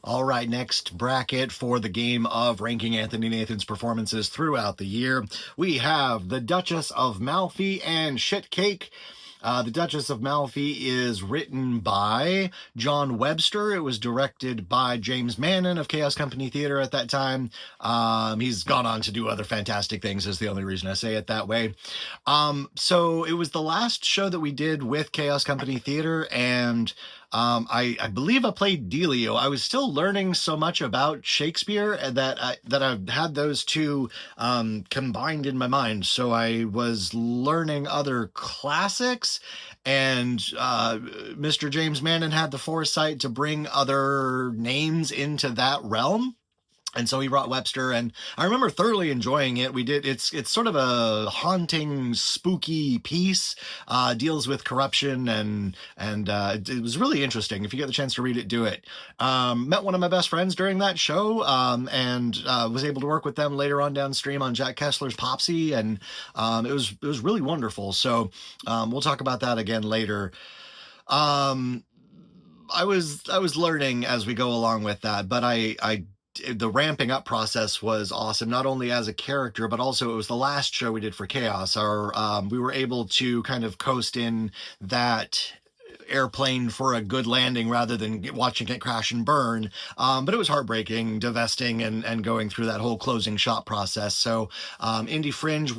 All right, next bracket for the game of ranking Anthony Nathan's performances throughout the year. We have the Duchess of Malfi and Shit Cake. The Duchess of Malfi is written by John Webster. It was directed by James Mannon of Chaos Company Theater at that time. He's gone on to do other fantastic things, is the only reason I say it that way. So it was the last show that we did with Chaos Company Theater, and I believe I played Delio. I was still learning so much about Shakespeare that I've had those two combined in my mind. So I was learning other classics, and Mr. James Mannon had the foresight to bring other names into that realm. And so he brought Webster, and I remember thoroughly enjoying it. It's sort of a haunting, spooky piece. Deals with corruption, and it was really interesting. If you get the chance to read it, do it. Met one of my best friends during that show, and was able to work with them later on downstream on Jack Kessler's Popsy, and it was really wonderful. So we'll talk about that again later. I was learning as we go along with that, but the ramping up process was awesome, not only as a character, but also it was the last show we did for Chaos. We were able to kind of coast in that airplane for a good landing rather than watching it crash and burn. But it was heartbreaking, divesting, and going through that whole closing shot process. So Indie Fringe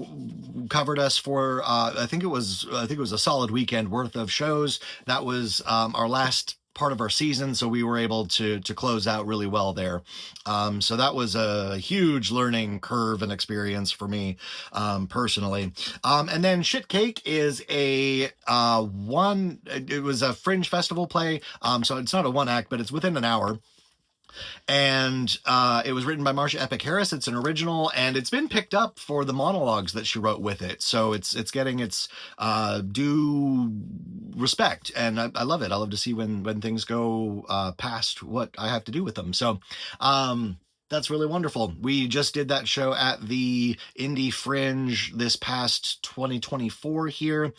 covered us for I think it was a solid weekend worth of shows. That was our last part of our season, so we were able to close out really well there. So that was a huge learning curve and experience for me personally. And then Shit Cake is it was a Fringe Festival play, so it's not a one act, but it's within an hour. And it was written by Marcia Epic Harris. It's an original, and it's been picked up for the monologues that she wrote with it. So it's getting its due respect, and I love it. I love to see when things go past what I have to do with them. So that's really wonderful. We just did that show at the Indie Fringe this past 2024 here.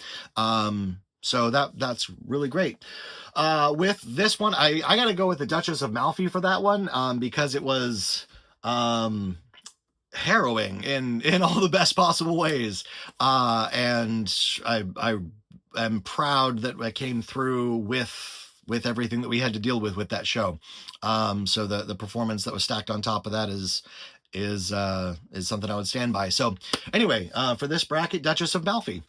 So that's really great. With this one, I got to go with the Duchess of Malfi for that one, because it was harrowing in all the best possible ways. And I am proud that I came through with everything that we had to deal with that show. So the performance that was stacked on top of that is something I would stand by. So anyway, for this bracket, Duchess of Malfi.